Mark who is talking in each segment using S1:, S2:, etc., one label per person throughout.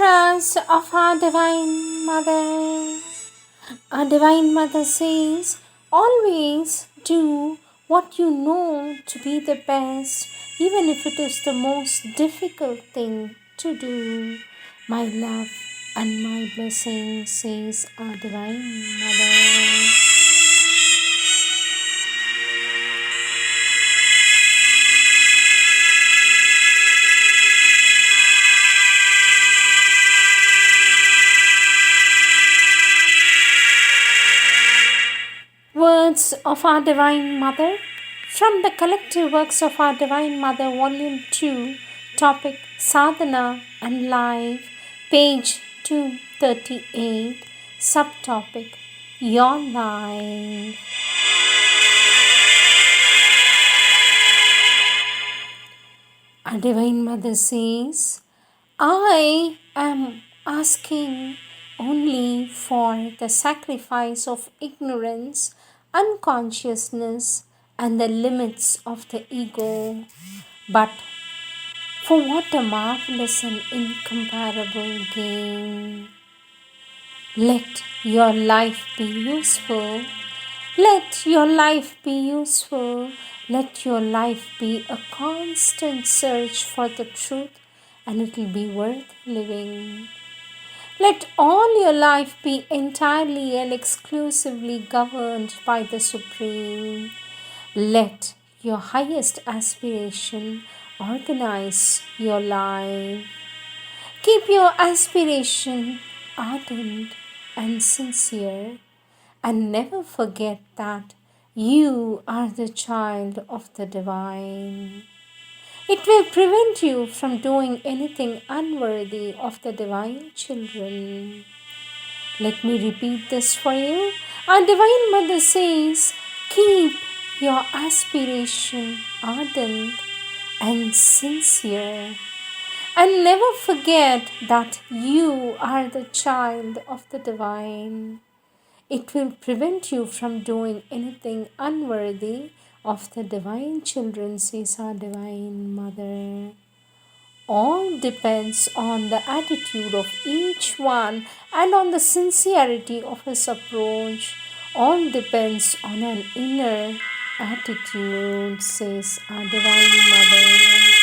S1: Mantras of our Divine Mother. Our Divine Mother says, always do what you know to be the best, even if it is the most difficult thing to do. My love and my blessing, says our Divine Mother. Words of our Divine Mother from the collective works of our Divine Mother, Volume 2, topic Sadhana and Life, page 238, subtopic Your Life. Our Divine Mother says, I am asking only for the sacrifice of ignorance, unconsciousness, and the limits of the ego. But for what a marvelous and incomparable gain. Let your life be useful. Let your life be useful. Let your life be a constant search for the truth, and it will be worth living. Let all your life be entirely and exclusively governed by the Supreme. Let your highest aspiration organize your life. Keep your aspiration ardent and sincere, and never forget that you are the child of the Divine. It will prevent you from doing anything unworthy of the Divine children. Let me repeat this for you. Our Divine Mother says, keep your aspiration ardent and sincere, and never forget that you are the child of the Divine. It will prevent you from doing anything unworthy of the Divine children, says our Divine Mother. All depends on the attitude of each one and on the sincerity of his approach. All depends on an inner attitude, says our Divine Mother.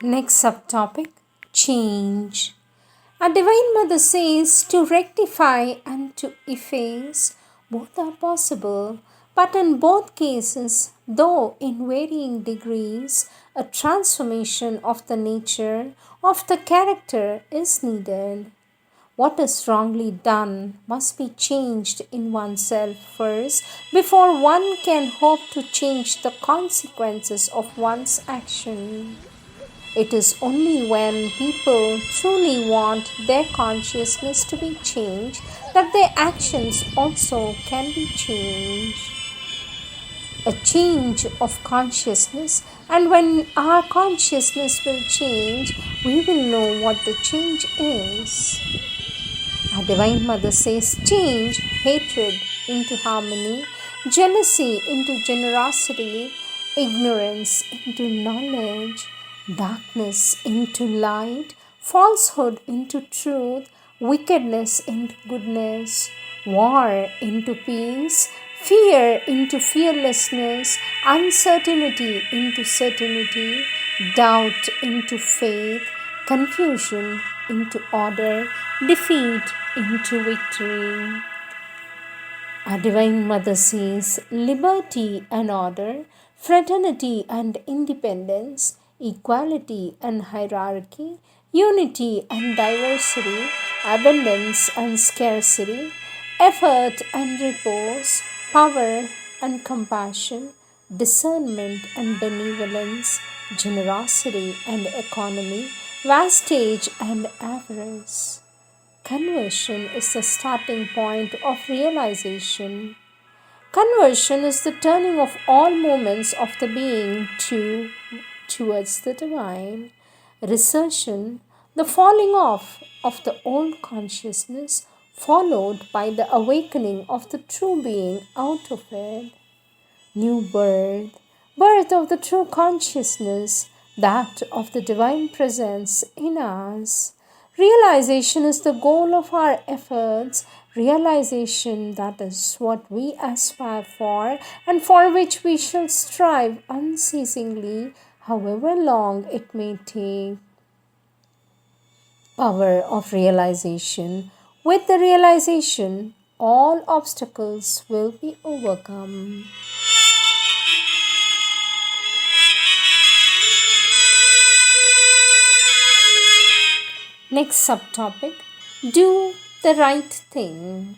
S1: Next subtopic, change. Our Divine Mother says to rectify and to efface, both are possible, but in both cases, though in varying degrees, a transformation of the nature of the character is needed. What is wrongly done must be changed in oneself first before one can hope to change the consequences of one's action. It is only when people truly want their consciousness to be changed that their actions also can be changed. A change of consciousness, and when our consciousness will change, we will know what the change is. Our Divine Mother says, change hatred into harmony, jealousy into generosity, ignorance into knowledge, darkness into light, falsehood into truth, wickedness into goodness, war into peace, fear into fearlessness, uncertainty into certainty, doubt into faith, confusion into order, defeat into victory. Our Divine Mother says, liberty and order, fraternity and independence, equality and hierarchy, unity and diversity, abundance and scarcity, effort and repose, power and compassion, discernment and benevolence, generosity and economy, wastage and avarice. Conversion is the starting point of realization. Conversion is the turning of all moments of the being towards the Divine. Resertion, the falling off of the old consciousness, followed by the awakening of the true being out of it. New birth, birth of the true consciousness, that of the divine presence in us. Realization is the goal of our efforts, realization that is what we aspire for and for which we shall strive unceasingly, however long it may take. Power of realization. With the realization, all obstacles will be overcome. Next subtopic, do the right thing.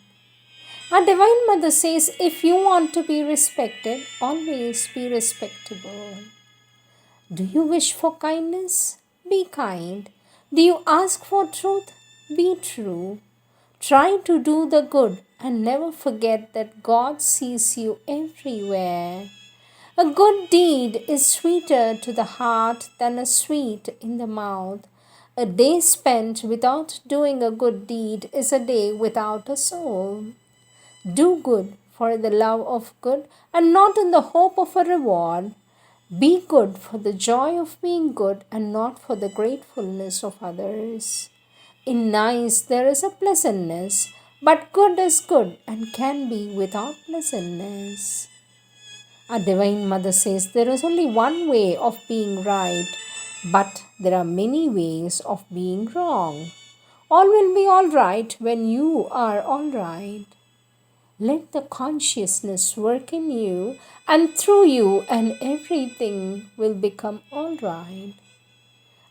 S1: Our Divine Mother says, if you want to be respected, always be respectable. Do you wish for kindness? Be kind. Do you ask for truth? Be true. Try to do the good and never forget that God sees you everywhere. A good deed is sweeter to the heart than a sweet in the mouth. A day spent without doing a good deed is a day without a soul. Do good for the love of good and not in the hope of a reward. Be good for the joy of being good and not for the gratefulness of others. In nice there is a pleasantness, but good is good and can be without pleasantness. Our Divine Mother says there is only one way of being right, but there are many ways of being wrong. All will be all right when you are all right. Let the consciousness work in you and through you, and everything will become all right.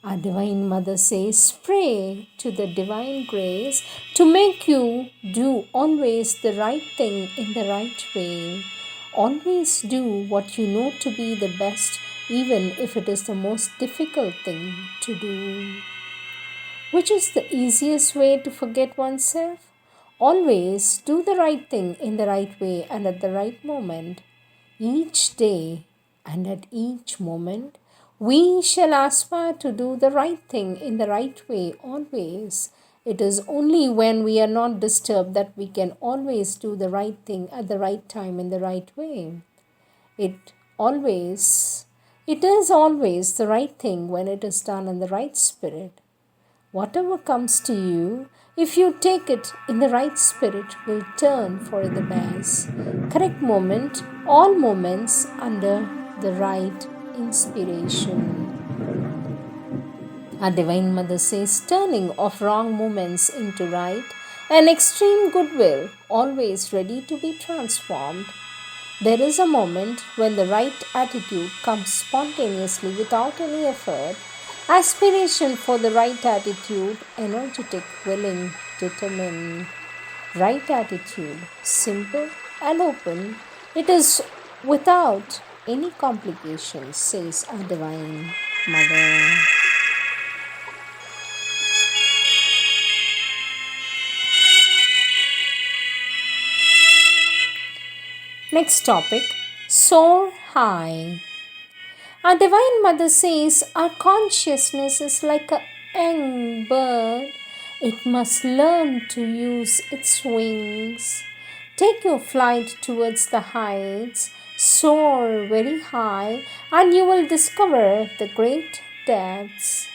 S1: Our Divine Mother says, pray to the Divine Grace to make you do always the right thing in the right way. Always do what you know to be the best, even if it is the most difficult thing to do. Which is the easiest way to forget oneself? Always do the right thing in the right way and at the right moment. Each day and at each moment, we shall aspire to do the right thing in the right way always. It is only when we are not disturbed that we can always do the right thing at the right time in the right way. It is always the right thing when it is done in the right spirit. Whatever comes to you, if you take it in the right spirit, will turn for the best. Correct moment, all moments under the right inspiration. Our Divine Mother says, turning of wrong moments into right, an extreme goodwill, always ready to be transformed. There is a moment when the right attitude comes spontaneously without any effort. Aspiration for the right attitude, energetic, willing, determined. Right attitude, simple and open. It is without any complications, says our Divine Mother. Next topic, soar high. Our Divine Mother says our consciousness is like a young bird. It must learn to use its wings. Take your flight towards the heights, soar very high, and you will discover the great depths.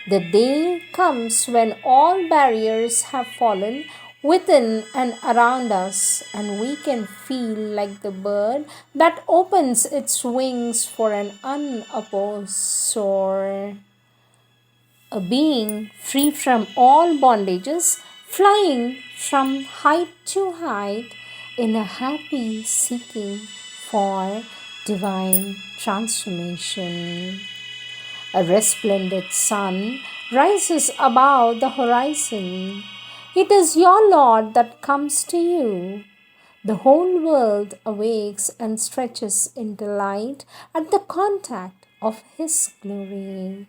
S1: The day comes when all barriers have fallen within and around us, and we can feel like the bird that opens its wings for an unopposed soar. A being free from all bondages, flying from height to height in a happy seeking for divine transformation. A resplendent sun rises above the horizon. It is your Lord that comes to you. The whole world awakes and stretches into light at the contact of His glory.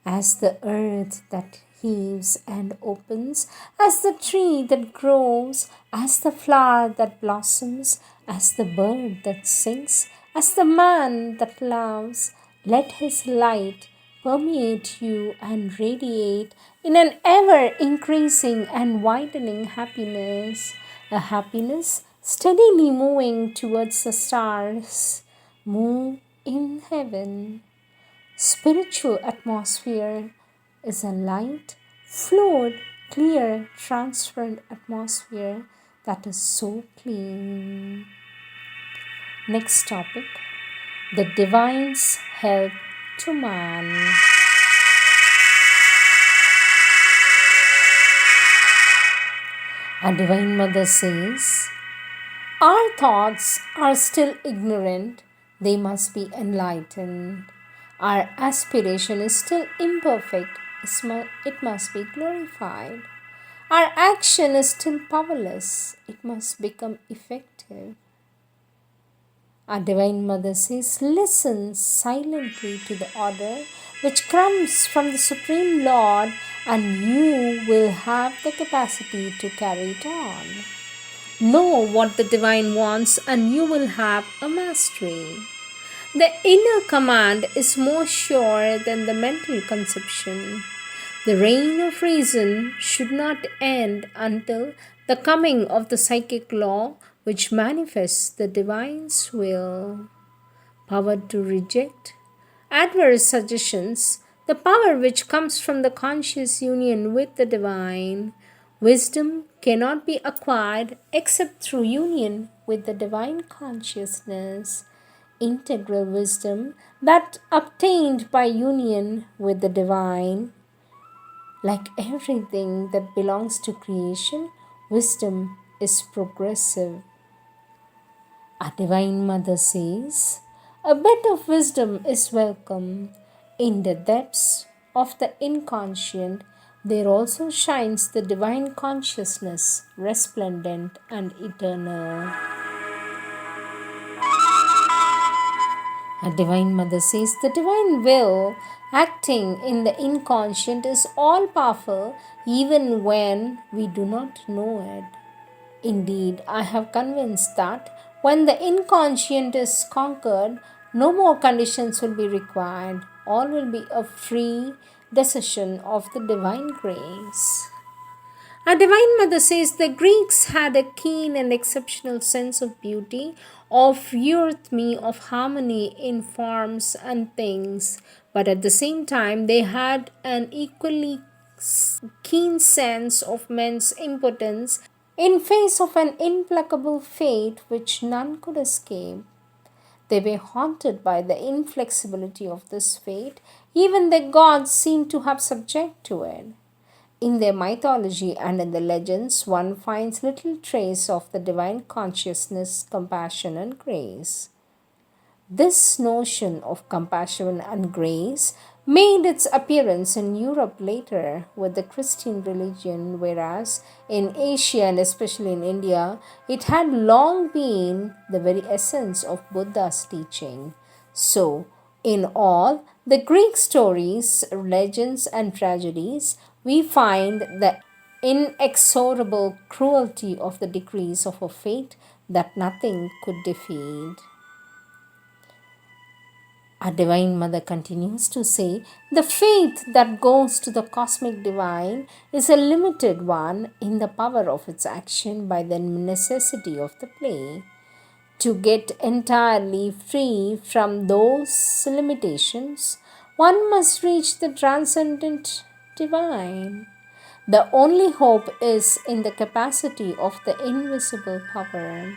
S1: As the earth that heaves and opens, as the tree that grows, as the flower that blossoms, as the bird that sings, as the man that loves, let his light permeate you and radiate in an ever increasing and widening happiness, a happiness steadily moving towards the stars, move in heaven. Spiritual atmosphere is a light, fluid, clear, transparent atmosphere that is so clean. Next topic, the divine's help to man. Our Divine Mother says, our thoughts are still ignorant, they must be enlightened. Our aspiration is still imperfect, it must be glorified. Our action is still powerless, it must become effective. Our Divine Mother says, listen silently to the order which comes from the Supreme Lord, and you will have the capacity to carry it on. Know what the Divine wants, and you will have a mastery. The inner command is more sure than the mental conception. The reign of reason should not end until the coming of the psychic law which manifests the Divine's will. Power to reject adverse suggestions, the power which comes from the conscious union with the Divine. Wisdom cannot be acquired except through union with the Divine consciousness. Integral wisdom that obtained by union with the Divine. Like everything that belongs to creation, wisdom is progressive. Our Divine Mother says, a bit of wisdom is welcome. In the depths of the inconscient, there also shines the Divine consciousness, resplendent and eternal. Our Divine Mother says, the Divine will acting in the inconscient is all powerful even when we do not know it. Indeed, I have convinced that when the inconscient is conquered, no more conditions will be required. All will be a free decision of the divine grace. Our Divine Mother says the Greeks had a keen and exceptional sense of beauty, of eurythmy, of harmony in forms and things, but at the same time they had an equally keen sense of men's impotence in face of an implacable fate which none could escape. They were haunted by the inflexibility of this fate. Even the gods seemed to have subject to it. In their mythology and in the legends, one finds little trace of the divine consciousness, compassion, and grace. This notion of compassion and grace made its appearance in Europe later with the Christian religion, whereas in Asia and especially in India, it had long been the very essence of Buddha's teaching. So, in all the Greek stories, legends, and tragedies, we find the inexorable cruelty of the decrees of a fate that nothing could defeat. Our Divine Mother continues to say, the faith that goes to the cosmic divine is a limited one in the power of its action by the necessity of the play. To get entirely free from those limitations, one must reach the transcendent divine. The only hope is in the capacity of the invisible power.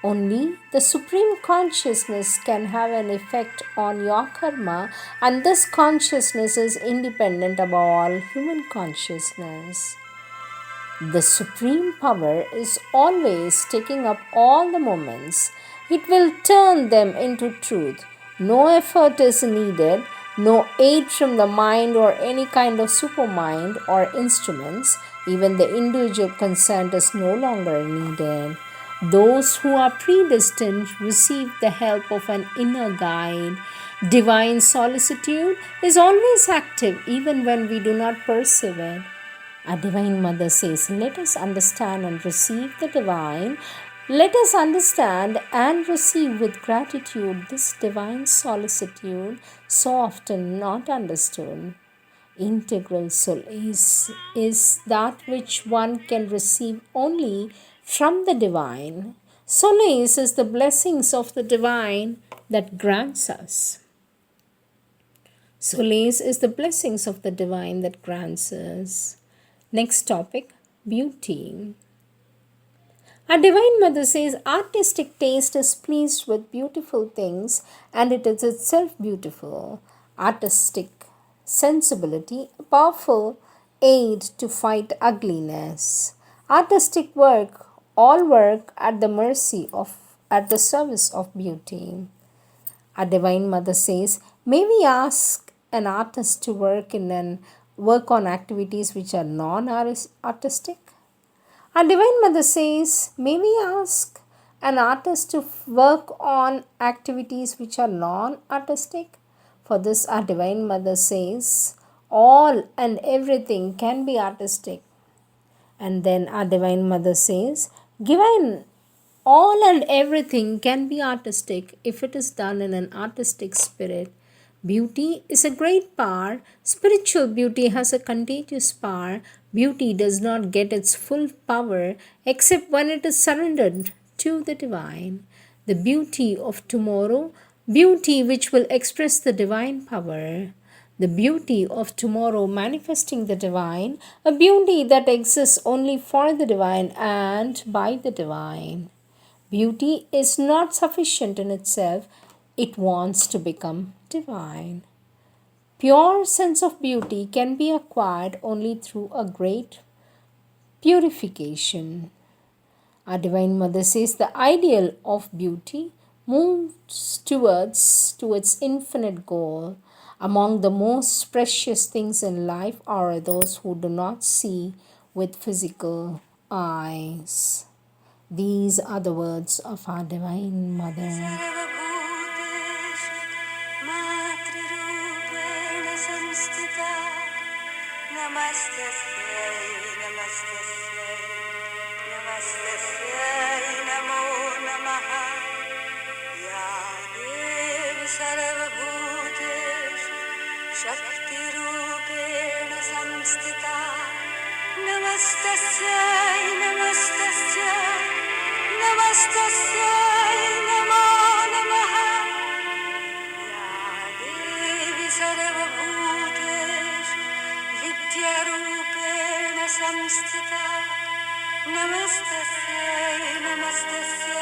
S1: Only the Supreme Consciousness can have an effect on your karma, and this consciousness is independent of all human consciousness. The Supreme Power is always taking up all the moments. It will turn them into truth. No effort is needed, no aid from the mind or any kind of supermind or instruments. Even the individual consent is no longer needed. Those who are predestined receive the help of an inner guide. Divine solicitude is always active even when we do not perceive it. Our Divine Mother says, let us understand and receive the divine Let us understand and receive with gratitude this divine solicitude so often not understood. Integral solace is that which one can receive only from the divine. Solace is the blessings of the divine that grants us. Solace is the blessings of the divine that grants us. Next topic, beauty. Our Divine Mother says artistic taste is pleased with beautiful things and it is itself beautiful. Artistic sensibility, a powerful aid to fight ugliness. Artistic work, all work at the service of beauty. Our Divine Mother says, may we ask an artist to work on activities which are non-artistic? Our Divine Mother says, may we ask an artist to work on activities which are non-artistic? For this, our Divine Mother says, all and everything can be artistic. And then our Divine Mother says, given all and everything can be artistic if it is done in an artistic spirit. Beauty is a great power. Spiritual beauty has a contagious power. Beauty does not get its full power except when it is surrendered to the divine. The beauty of tomorrow, beauty which will express the divine power. The beauty of tomorrow manifesting the divine, a beauty that exists only for the divine and by the divine. Beauty is not sufficient in itself, it wants to become divine. Pure sense of beauty can be acquired only through a great purification. Our Divine Mother says the ideal of beauty moves to its infinite goal. Among the most precious things in life are those who do not see with physical eyes. These are the words of our Divine Mother.
S2: शक्तिरूपेण संस्थिता नमस्तस्यै नमस्तस्यै नमस्तस्यै नमो नमः या देवी सर्वभूतेषु विद्यारूपेण संस्थिता नमस्तस्यै नमस्तस्यै